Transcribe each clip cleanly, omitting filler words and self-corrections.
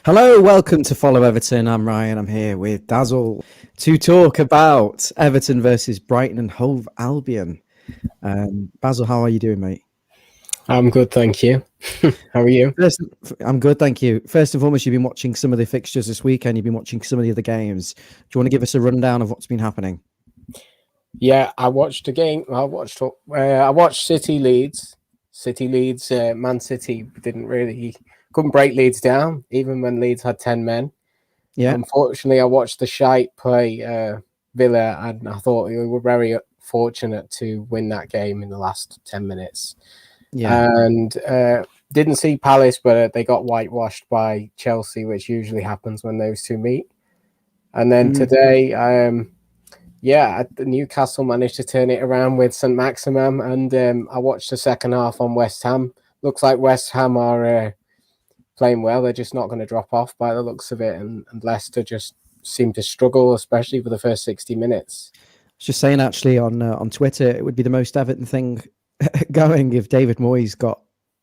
Hello, welcome to Follow Everton. I'm Ryan. I'm here with Dazzle to talk about Everton versus Brighton and Hove Albion. Basil, how are you doing, mate? I'm good, thank you. How are you? I'm good, thank you. First and foremost, you've been watching some of the fixtures this weekend. You've been watching some of the other games. Do you want to give us a rundown of what's been happening? Yeah, I watched a game. I watched City Leeds. Man City couldn't break Leeds down, even when Leeds had 10 men. Yeah. Unfortunately, I watched the Shite play Villa, and I thought we were very fortunate to win that game in the last 10 minutes. Yeah. And didn't see Palace, but they got whitewashed by Chelsea, which usually happens when those two meet. And then today, Newcastle managed to turn it around with St. Maximum, and I watched the second half on West Ham. Looks like West Ham are playing well. They're just not going to drop off by the looks of it, and Leicester just seem to struggle, especially for the first 60 minutes. I was just saying, actually, on Twitter, it would be the most Everton thing going if David Moyes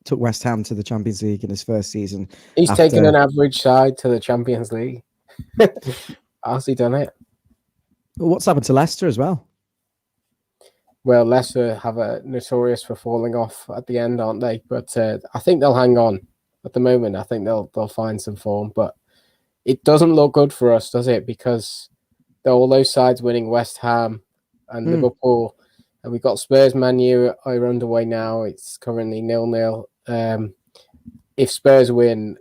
took West Ham to the Champions League in his first season. He's taken an average side to the Champions League. How's he done it? Well, what's happened to Leicester as well? Well, Leicester have a notorious for falling off at the end, aren't they? But I think they'll hang on at the moment. I think they'll find some form, but it doesn't look good for us, does it? Because all those sides winning, West Ham and Liverpool, and we've got Spurs, Man U are underway now. It's currently 0-0. If Spurs win,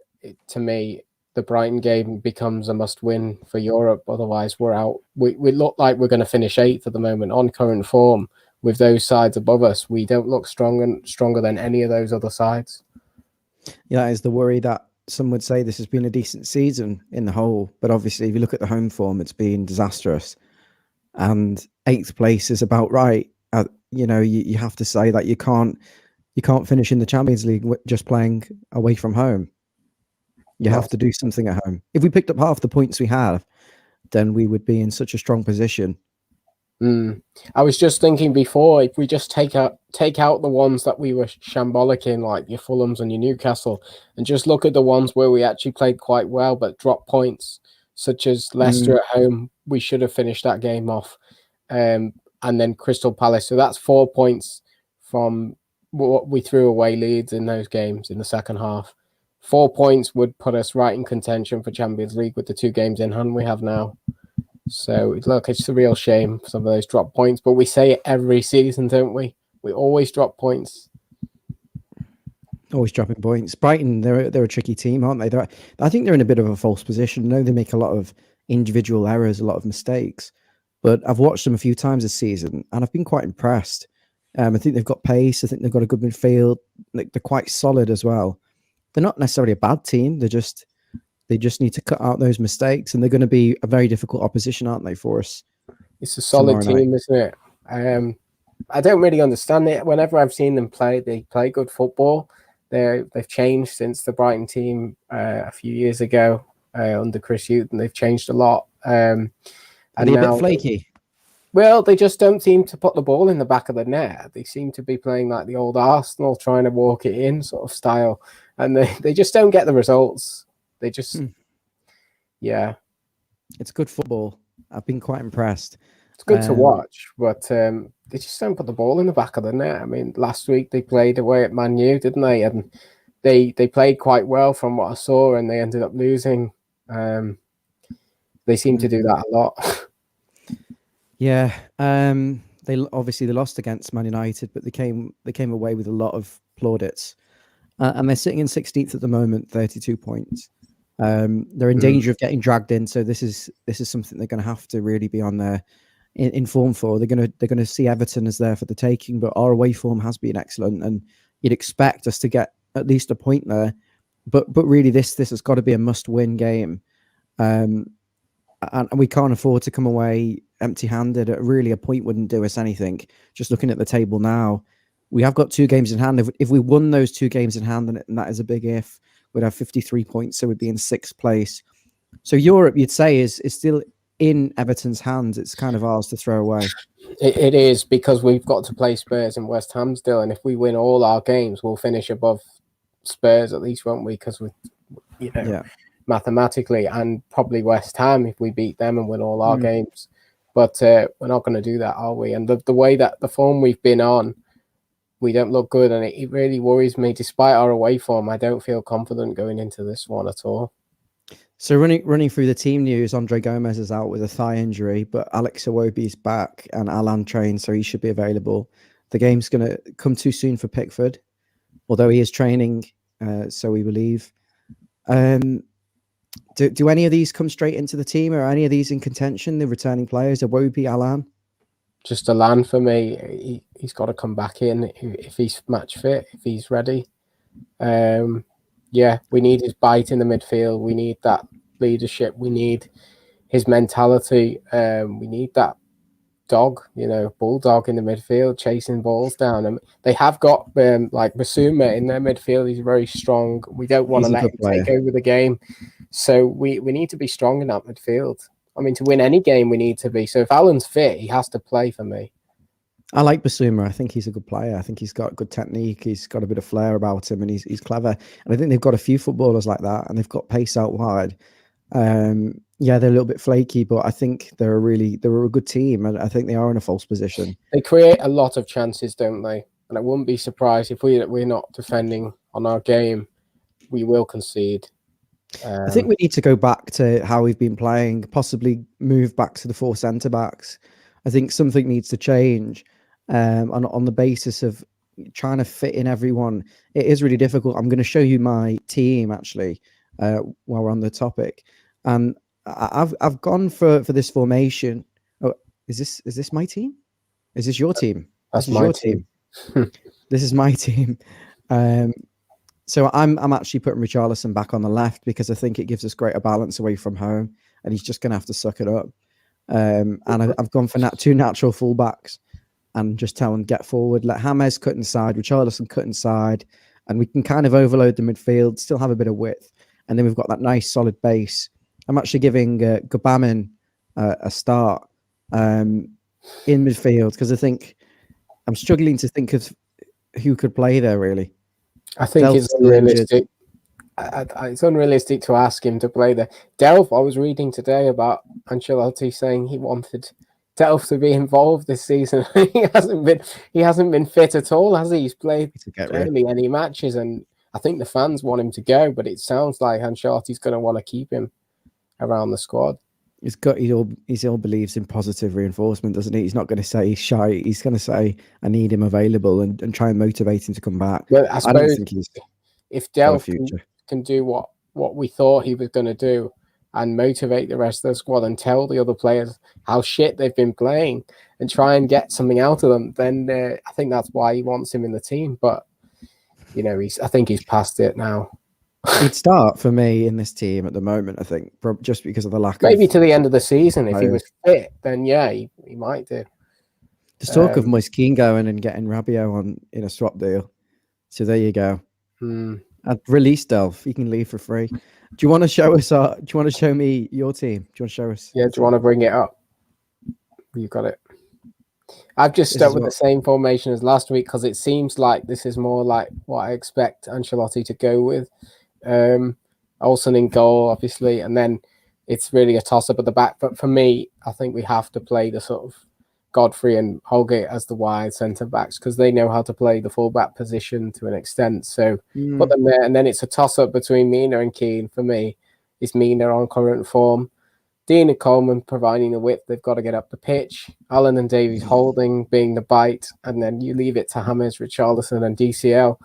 to me, the Brighton game becomes a must-win for Europe. Otherwise, we're out. We look like we're going to finish 8th at the moment on current form. With those sides above us, we don't look stronger than any of those other sides. Yeah, that is the worry that some would say this has been a decent season in the whole. But obviously, if you look at the home form, it's been disastrous. And 8th place is about right. You have to say that you can't finish in the Champions League just playing away from home. You have to do something at home. If we picked up half the points we have, then we would be in such a strong position. I was just thinking before, if we just take out the ones that we were shambolic in, like your Fulhams and your Newcastle, and just look at the ones where we actually played quite well but dropped points, such as Leicester at home, we should have finished that game off. And then Crystal Palace. So that's 4 points from what we threw away Leeds in those games in the second half. 4 points would put us right in contention for Champions League with the 2 games in hand we have now. So, look, it's a real shame for some of those drop points, but we say it every season, don't we? We always drop points. Always dropping points. Brighton, they're a tricky team, aren't they? I think they're in a bit of a false position. I know they make a lot of individual errors, a lot of mistakes, but I've watched them a few times this season, and I've been quite impressed. I think they've got pace. I think they've got a good midfield. They're quite solid as well. They're not necessarily a bad team. They just need to cut out those mistakes, and they're going to be a very difficult opposition, aren't they, for us? It's a solid team, isn't it? I don't really understand it. Whenever I've seen them play, they play good football. They've changed since the Brighton team a few years ago under Chris Hughton. They've changed a lot. Are they a bit flaky? Well, they just don't seem to put the ball in the back of the net. They seem to be playing like the old Arsenal, trying to walk it in sort of style. And they just don't get the results. They just, yeah. It's good football. I've been quite impressed. It's good to watch, but they just don't put the ball in the back of the net. I mean, last week they played away at Man U, didn't they? And they played quite well from what I saw, and they ended up losing. They seem to do that a lot. Yeah, they lost against Man United, but they came away with a lot of plaudits, and they're sitting in 16th at the moment, 32 points. They're in danger of getting dragged in, so this is something they're going to have to really be on their in form for. They're going to see Everton as there for the taking, but our away form has been excellent, and you'd expect us to get at least a point there. But really, this has got to be a must-win game, and we can't afford to come away empty-handed. Really, a point wouldn't do us anything. Just looking at the table now, we have got 2 games in hand. If we won those 2 games in hand, and that is a big if, we'd have 53 points, so we'd be in 6th place. So Europe, you'd say, is still in Everton's hands. It's kind of ours to throw away. It is, because we've got to play Spurs and West Ham still, and if we win all our games, we'll finish above Spurs at least, won't we? Because mathematically, and probably West Ham if we beat them and win all our games. But we're not going to do that, are we? And the way that the form we've been on, we don't look good, and it really worries me. Despite our away form, I don't feel confident going into this one at all. So running through the team news, Andre Gomez is out with a thigh injury, but Alex Iwobi is back and Alan trained, so he should be available. The game's going to come too soon for Pickford, although he is training, so we believe. Do any of these come straight into the team, or any of these in contention, the returning players, Iwobi, Alan? Just Alan for me. He's got to come back in if he's match fit, if he's ready. Yeah, we need his bite in the midfield. We need that leadership. We need his mentality. We need that dog, bulldog in the midfield, chasing balls down. And they have got like Basuma in their midfield. He's very strong. We don't want to let him take over the game. So we need to be strong in that midfield. I mean, to win any game, we need to be. So if Alan's fit, he has to play for me. I like Basuma. I think he's a good player. I think he's got good technique. He's got a bit of flair about him, and he's clever. And I think they've got a few footballers like that, and they've got pace out wide. Yeah, they're a little bit flaky, but I think they're a good team, and I think they are in a false position. They create a lot of chances, don't they? And I wouldn't be surprised if we're not defending on our game, we will concede. I think we need to go back to how we've been playing, possibly move back to the 4 centre-backs. I think something needs to change on the basis of trying to fit in everyone. It is really difficult. I'm going to show you my team, actually, while we're on the topic. And I've gone for this formation. Oh, is this my team? Is this your team? That's my team. This is my team. So I'm actually putting Richarlison back on the left because I think it gives us greater balance away from home, and he's just going to have to suck it up. And I've gone for 2 natural fullbacks and just tell him get forward, let James cut inside, Richarlison cut inside, and we can kind of overload the midfield, still have a bit of width, and then we've got that nice solid base. I'm actually giving Gabamin a start in midfield because I think I'm struggling to think of who could play there really. I think it's unrealistic. It's unrealistic to ask him to play there. Delph, I was reading today about Ancelotti saying he wanted Delph to be involved this season. He hasn't been fit at all, has he? He's played barely any matches, and I think the fans want him to go. But it sounds like Ancelotti's going to want to keep him around the squad. He all believes in positive reinforcement, doesn't he? He's not going to say he's shy. He's going to say, I need him available and try and motivate him to come back. Well, I suppose if Delph can do what we thought he was going to do and motivate the rest of the squad and tell the other players how shit they've been playing and try and get something out of them, then I think that's why he wants him in the team. But, I think he's past it now. He'd start for me in this team at the moment, I think, just because of the lack maybe to the end of the season. If he was fit, then yeah, he might do. There's talk of Moise Kean going and getting Rabiot in a swap deal. So there you go. I'd release Delph. He can leave for free. Do you want to show us? Do you want to show me your team? Do you want to show us? Yeah. Do you want to bring it up? You got it. I've just stuck with the same formation as last week because it seems like this is more like what I expect Ancelotti to go with. Olsen in goal, obviously, and then it's really a toss-up at the back. But for me, I think we have to play the sort of Godfrey and Holgate as the wide centre-backs because they know how to play the full-back position to an extent. So put them there, and then it's a toss-up between Mina and Keane. For me, it's Mina on current form. Dean and Coleman providing the width. They've got to get up the pitch. Allen and Davies holding, being the bite, and then you leave it to James, Richarlison and DCL.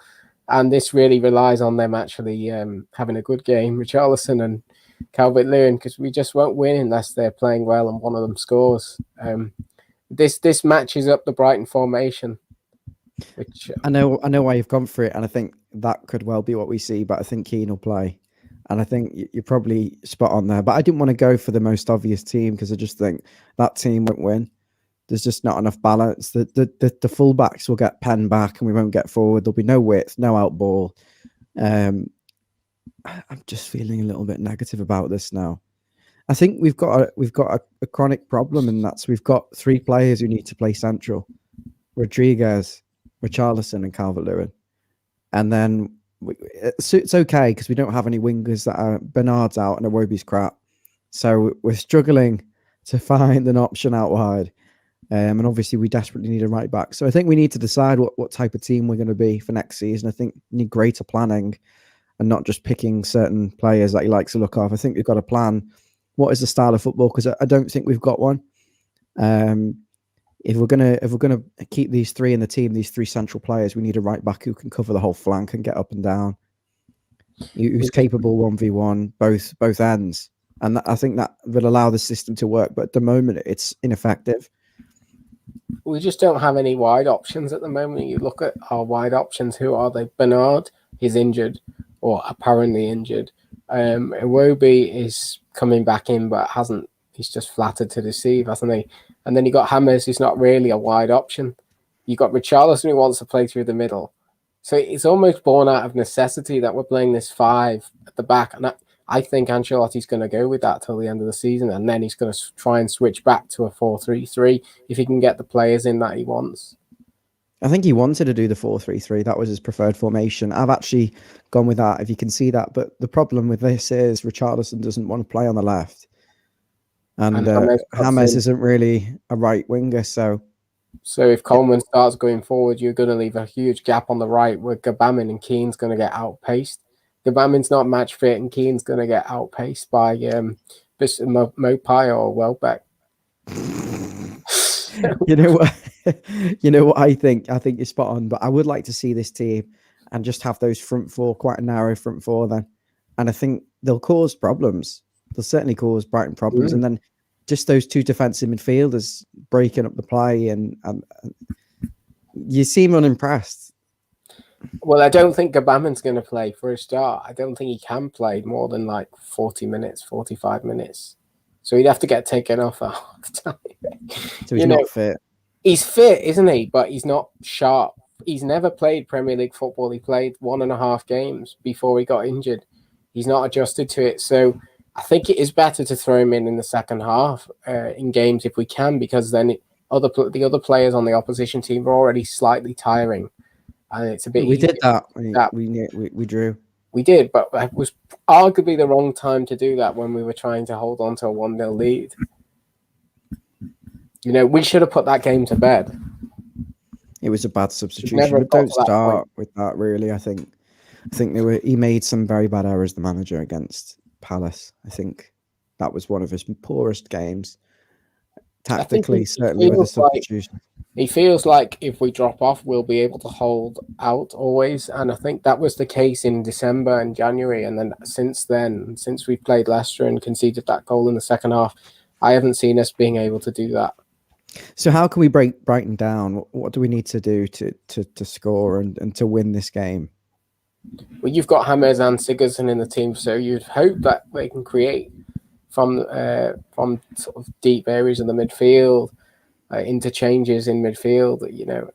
And this really relies on them actually having a good game, Richarlison and Calvert-Lewin, because we just won't win unless they're playing well and one of them scores. This matches up the Brighton formation. Which I know why you've gone for it, and I think that could well be what we see, but I think Keane will play. And I think you're probably spot on there. But I didn't want to go for the most obvious team because I just think that team won't win. There's just not enough balance. The fullbacks will get penned back and we won't get forward. There'll be no width, no out ball. I'm just feeling a little bit negative about this now. I think we've got a chronic problem, and that's we've got 3 players who need to play central: Rodriguez, Richarlison, and Calvert-Lewin. And then It's okay because we don't have any wingers that are Bernard's out and Iwobi's crap. So we're struggling to find an option out wide. And obviously we desperately need a right back. So I think we need to decide what type of team we're going to be for next season. I think we need greater planning and not just picking certain players that he likes to look off. I think we've got to plan what is the style of football, because I don't think we've got one. If we're gonna keep these three in the team, these three central players, we need a right back who can cover the whole flank and get up and down, who's capable 1v1 both ends, and I think that will allow the system to work. But at the moment, it's ineffective. We just don't have any wide options at the moment. You look at our wide options. Who are they? Bernard is injured, or apparently injured. Iwobi is coming back in, but hasn't. He's just flattered to deceive, hasn't he? And then you got Hammers, who's not really a wide option. You got Richarlison, who wants to play through the middle. So it's almost born out of necessity that we're playing this 5 at the back. And I think Ancelotti's going to go with that till the end of the season. And then he's going to try and switch back to a 4-3-3 if he can get the players in that he wants. I think he wanted to do the 4-3-3. That was his preferred formation. I've actually gone with that, if you can see that. But the problem with this is Richarlison doesn't want to play on the left. And Hammers isn't really a right winger. So if Coleman starts going forward, you're going to leave a huge gap on the right where Gabamin and Keane's going to get outpaced. Gabamin's not match fit, and Keane's going to get outpaced by Mopai or Welbeck. You know what? You know what I think? I think you're spot on. But I would like to see this team and just have those front four, quite a narrow front four then. And I think they'll cause problems. They'll certainly cause Brighton problems. And then just those two defensive midfielders breaking up the play, and you seem unimpressed. Well, I don't think Gabamin's going to play for a start. I don't think he can play more than like 40 minutes, 45 minutes. So he'd have to get taken off at half time. So he's not fit. He's fit, isn't he? But he's not sharp. He's never played Premier League football. He played 1.5 games before he got injured. He's not adjusted to it. So I think it is better to throw him in the second half in games if we can, because then the other players on the opposition team are already slightly tiring, and it's a bit. We did that. We drew. We did, but it was arguably the wrong time to do that when we were trying to hold on to a 1-0 lead. You know, we should have put that game to bed. It was a bad substitution. But don't start with that, really. I think he made some very bad errors, the manager, against Palace. I think that was one of his poorest games. Tactically, certainly with the substitution. He feels like if we drop off, we'll be able to hold out always. And I think that was the case in December and January. And then since we played Leicester and conceded that goal in the second half, I haven't seen us being able to do that. So how can we break Brighton down? What do we need to do to score and to win this game? Well, you've got Hammers and Sigurdsson in the team, so you'd hope that they can create from sort of deep areas of the midfield, interchanges in midfield. You know,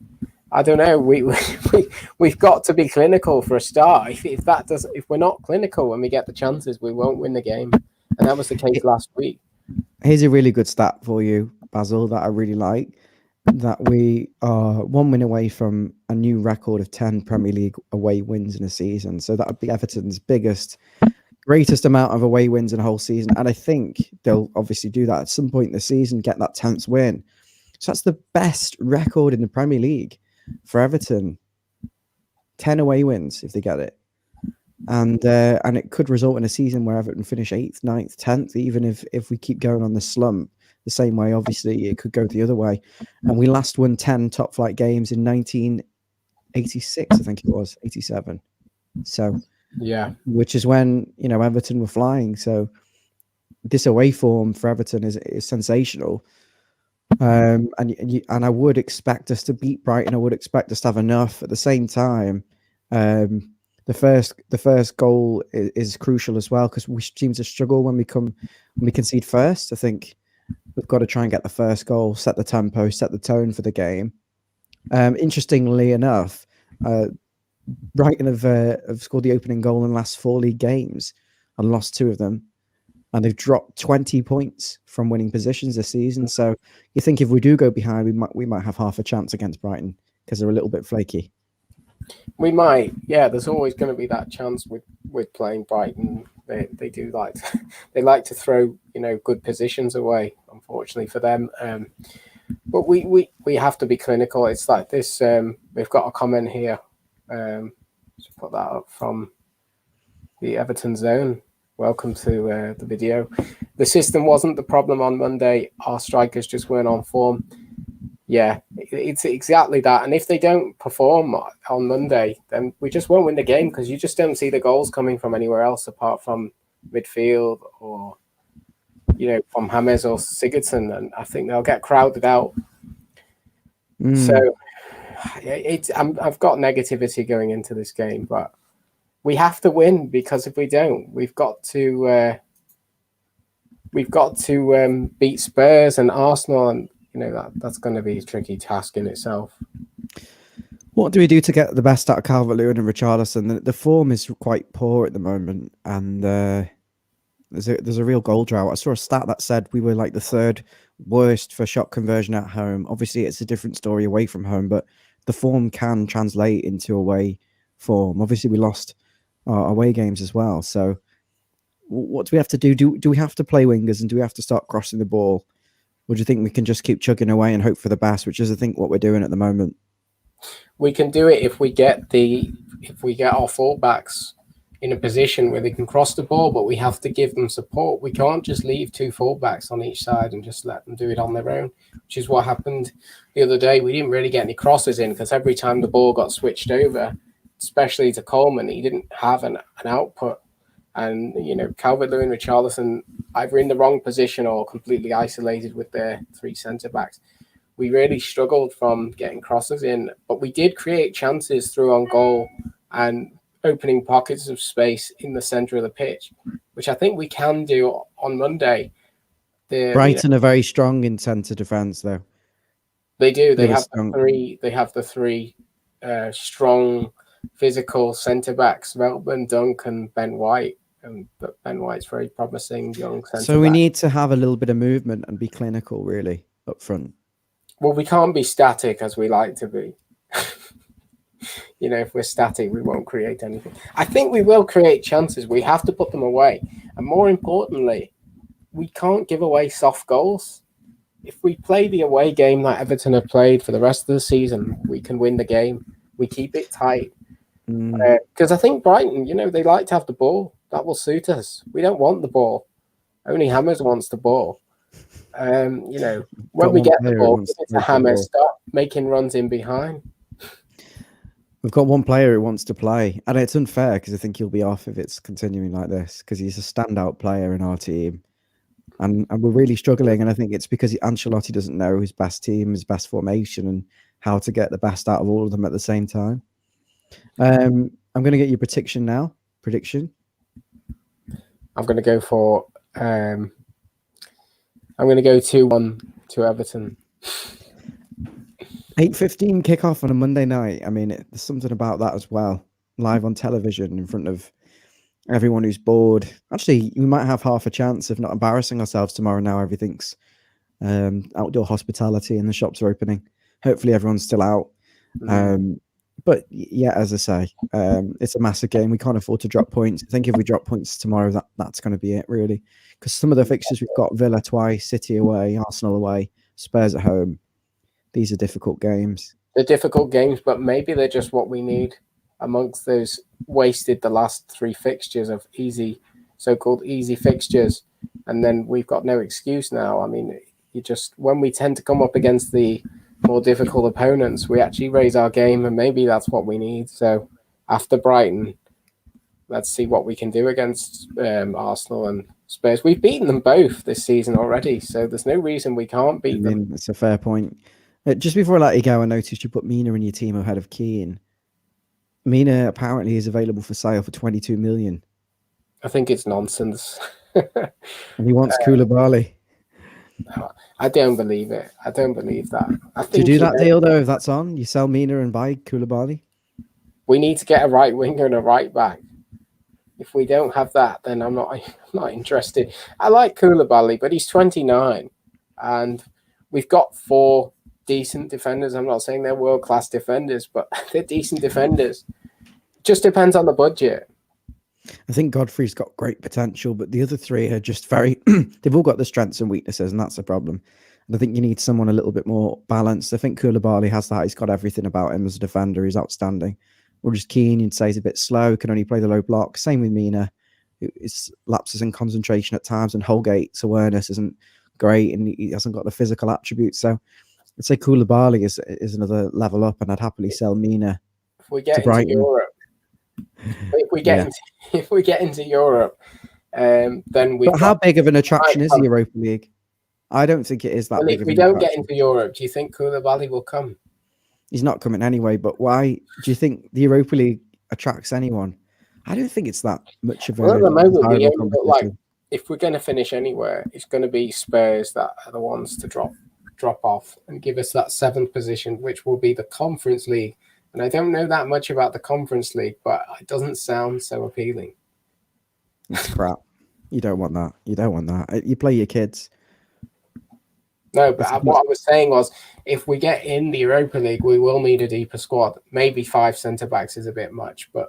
I don't know. We've got to be clinical for a start. If we're not clinical when we get the chances, we won't win the game, and that was the case last week. Here's a really good stat for you, Basil, that I really like. That we are 1 win away from a new record of 10 Premier League away wins in a season. So that would be Everton's greatest amount of away wins in a whole season. And I think they'll obviously do that at some point in the season, get that 10th win. So that's the best record in the Premier League for Everton. 10 away wins if they get it. And it could result in a season where Everton finish 8th, 9th, 10th, even if we keep going on the slump. The same way, obviously, it could go the other way. And we last won 10 top flight games in 1986, I think it was, 87. So, yeah, which is when, Everton were flying. So this away form for Everton is sensational. And I would expect us to beat Brighton. I would expect us to have enough. At the same time, the first goal is crucial as well, because we seem to struggle when we concede first. I think we've got to try and get the first goal, set the tempo, set the tone for the game. Interestingly enough, Brighton have scored the opening goal in the last 4 league games and lost 2 of them. And they've dropped 20 points from winning positions this season. So you think if we do go behind, we might have half a chance against Brighton because they're a little bit flaky. We might, yeah. There's always going to be that chance with playing Brighton. They do like they like to throw good positions away. Unfortunately for them, but we have to be clinical. It's like this. We've got a comment here. Just put that up from the Everton zone. Welcome to the video. The system wasn't the problem on Monday. Our strikers just weren't on form. Yeah, it's exactly that. And if they don't perform on Monday, then we just won't win the game because you just don't see the goals coming from anywhere else apart from midfield or, from James or Sigurdsson. And I think they'll get crowded out. So I've got negativity going into this game, but we have to win because if we don't, we've got to beat Spurs and Arsenal, and that's going to be a tricky task in itself. What do we do to get the best out of Calvert-Lewin and Richarlison? The form is quite poor at the moment, and there's a real goal drought. I saw a stat that said we were like the third worst for shot conversion at home. Obviously, it's a different story away from home, but the form can translate into away form. Obviously, we lost our away games as well. So what do we have to do? Do we have to play wingers and do we have to start crossing the ball? Or do you think we can just keep chugging away and hope for the best, which is, I think, what we're doing at the moment? We can do it if we get our fullbacks in a position where they can cross the ball, but we have to give them support. We can't just leave two fullbacks on each side and just let them do it on their own, which is what happened the other day. We didn't really get any crosses in because every time the ball got switched over, especially to Coleman, he didn't have an output. And, Calvert-Lewin, Richarlison, either in the wrong position or completely isolated with their three centre-backs. We really struggled from getting crosses in, but we did create chances through on goal and opening pockets of space in the centre of the pitch, which I think we can do on Monday. Brighton are very strong in centre defence, though. They do. They have the three strong physical centre backs: Veltman, Dunk, and Ben White. But Ben White's very promising young centre back. So we need to have a little bit of movement and be clinical, really, up front. Well, we can't be static as we like to be. If we're static, we won't create anything. I think we will create chances. We have to put them away. And more importantly, we can't give away soft goals. If we play the away game that Everton have played for the rest of the season, we can win the game. We keep it tight. Because I think Brighton, they like to have the ball. That will suit us. We don't want the ball. Only Hammers wants the ball. When we get the ball, it's a Hammers, start making runs in behind. We've got one player who wants to play, and it's unfair because I think he'll be off if it's continuing like this because he's a standout player in our team. And we're really struggling, and I think it's because Ancelotti doesn't know his best team, his best formation, and how to get the best out of all of them at the same time. I'm going to get your prediction now. I'm going to go for. I'm going to go 2-1 to Everton. 8:15 kickoff on a Monday night. I mean, there's something about that as well. Live on television in front of everyone who's bored. Actually, we might have half a chance of not embarrassing ourselves tomorrow. Now everything's outdoor hospitality and the shops are opening. Hopefully, everyone's still out. But yeah, as I say, it's a massive game. We can't afford to drop points. I think if we drop points tomorrow, that's going to be it, really. Because some of the fixtures we've got: Villa twice, City away, Arsenal away, Spurs at home. These are difficult games. They're difficult games, but maybe they're just what we need amongst those wasted the last three fixtures of so-called easy fixtures. And then we've got no excuse now. I mean, when we tend to come up against the more difficult opponents, we actually raise our game, and maybe that's what we need. So after Brighton, let's see what we can do against Arsenal and Spurs. We've beaten them both this season already, so there's no reason we can't beat them. It's a fair point. Just before I let you go, I noticed you put Mina in your team ahead of Keane. Mina apparently is available for sale for 22 million. I think it's nonsense. And he wants Koulibaly. I don't believe it. I don't believe that. Do you do that deal, though, if that's on? You sell Mina and buy Koulibaly? We need to get a right winger and a right back. If we don't have that, then I'm not interested. I like Koulibaly, but he's 29. And we've got 4 decent defenders. I'm not saying they're world-class defenders, but they're decent defenders. Just depends on the budget. I think Godfrey's got great potential, but the other three are just very, they've all got the strengths and weaknesses, and that's the problem. And I think you need someone a little bit more balanced. I think Koulibaly has that. He's got everything about him as a defender. He's outstanding. Whereas Keane, you'd say, he's a bit slow, can only play the low block. Same with Mina. His lapses in concentration at times, and Holgate's awareness isn't great, and he hasn't got the physical attributes. So I'd say Koulibaly is another level up, and I'd happily sell Mina if we get to Brighton. Into Europe. If we get into Europe, then we. But how big of an attraction is the Europa League? I don't think it is that big. If we don't get into Europe, do you think Koulibaly will come? He's not coming anyway. But why do you think the Europa League attracts anyone? I don't think it's that much of a. Well, at the moment, we only look like if we're going to finish anywhere, it's going to be Spurs that are the ones to drop off and give us that 7th position, which will be the Conference League. And I don't know that much about the Conference League, but it doesn't sound so appealing. It's crap. You don't want that. You don't want that. You play your kids. No, but what I was saying was, if we get in the Europa League, we will need a deeper squad. Maybe 5 centre backs is a bit much, but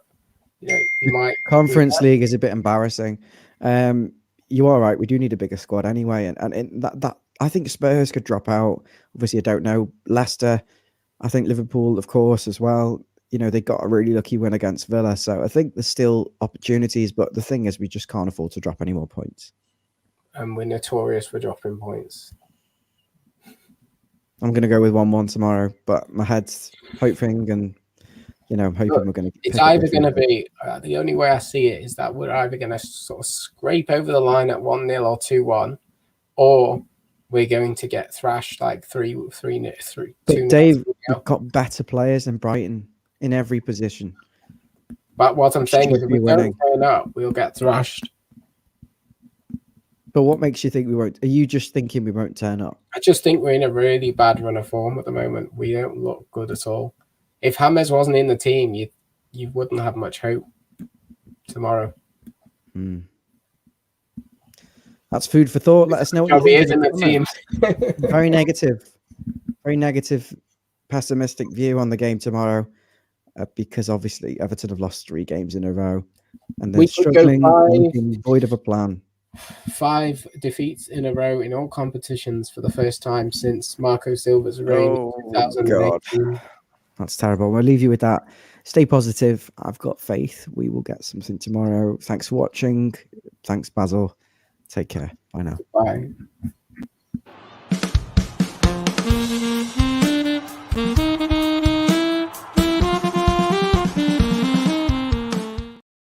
you might. Conference League is a bit embarrassing. You are right. We do need a bigger squad anyway, and that I think Spurs could drop out. Obviously, I don't know. Leicester, I think Liverpool, of course, as well. They got a really lucky win against Villa, so I think there's still opportunities. But the thing is, we just can't afford to drop any more points. And we're notorious for dropping points. I'm going to go with 1-1 tomorrow, but my head's hoping and, I'm hoping we're going to. It's either going to be, the only way I see it is that we're either going to sort of scrape over the line at 1-0 or 2-1, or we're going to get thrashed like 3-3. But Dave, we've got better players than Brighton in every position. But what I'm saying is, if we don't turn up, we'll get thrashed. But what makes you think we won't? Are you just thinking we won't turn up? I just think we're in a really bad run of form at the moment. We don't look good at all. If James wasn't in the team, you wouldn't have much hope tomorrow. That's food for thought. Let us know what you think in the team. Very negative, pessimistic view on the game tomorrow, because obviously Everton have lost 3 games in a row, and they're struggling, void of a plan. 5 defeats in a row in all competitions for the first time since Marco Silva's reign in 2018. God. That's terrible. We'll leave you with that. Stay positive. I've got faith. We will get something tomorrow. Thanks for watching. Thanks, Basil. Take care. Bye now. Bye.